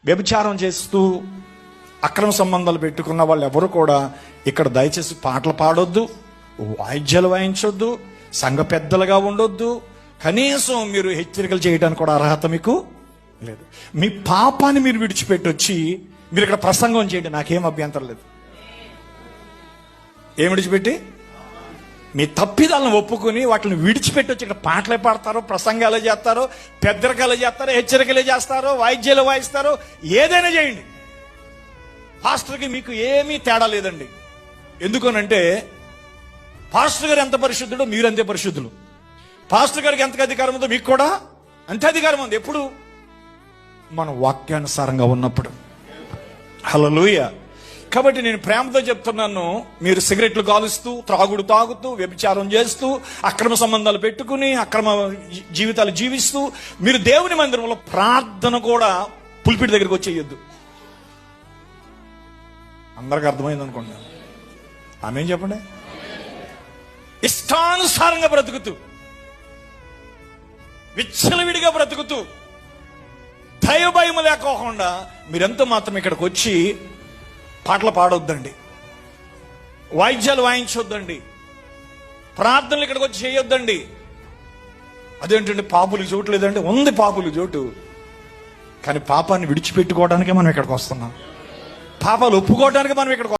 వ్యభిచారం చేస్తూ అక్రమ సంబంధాలు పెట్టుకున్న వాళ్ళు ఎవరు కూడా ఇక్కడ దయచేసి పాటలు పాడొద్దు, వాయిద్యాలు వాయించొద్దు, సంఘ పెద్దలుగా ఉండొద్దు. కనీసం మీరు హెచ్చరికలు చేయడానికి కూడా అర్హత మీకు లేదు. మీ పాపాన్ని మీరు విడిచిపెట్టొచ్చి మీరు ఇక్కడ ప్రసంగం చేయండి, నాకేం అభ్యంతరం లేదు. ఏం విడిచిపెట్టి? మీ తప్పిదాలను ఒప్పుకొని వాటిని విడిచిపెట్టి వచ్చి ఇక్కడ పాటలే పాడతారో, ప్రసంగాలు చేస్తారో, పెద్దరికాలు చేస్తారో, హెచ్చరికలే చేస్తారో, వాయిద్యాలు వాయిస్తారో, ఏదైనా చేయండి. పాస్టర్కి మీకు ఏమీ తేడా లేదండి. ఎందుకనంటే పాస్టర్ గారు ఎంత పరిశుద్ధుడో మీరు అంతే పరిశుద్ధులు. పాస్టర్ గారికి ఎంత అధికారం ఉందో మీకు కూడా అంతే అధికారం ఉంది. ఎప్పుడు? మన వాక్యానుసారంగా ఉన్నప్పుడు. హల్లెలూయా. కాబట్టి నేను ప్రేమతో చెప్తున్నాను, మీరు సిగరెట్లు కాలుస్తూ, త్రాగుడు తాగుతూ, వ్యభిచారం చేస్తూ, అక్రమ సంబంధాలు పెట్టుకుని అక్రమ జీవితాలు జీవిస్తూ మీరు దేవుని మందిరంలో ప్రార్థన కూడా పుల్పిటి దగ్గరికి వచ్చేయొద్దు. అందరికి అర్థమైంది అనుకుంటా. ఆమేం చెప్పండి. ఇష్టానుసారంగా బ్రతుకుతూ, విచ్చలవిడిగా బ్రతుకుతూ, దైవభయం లేకోకుండా మీరెంతో మాత్రం ఇక్కడికి వచ్చి పాటలు పాడొద్దండి, వాయిద్యాలు వాయించొద్దండి, ప్రార్థనలు ఇక్కడికి వచ్చి చేయొద్దండి. అదేంటండి పాపులు చోటు లేదండి? ఉంది పాపులు చోటు. కానీ పాపాన్ని విడిచిపెట్టుకోవడానికే మనం ఇక్కడికి వస్తున్నాం. పాపాలు ఒప్పుకోవడానికి మనం ఇక్కడికి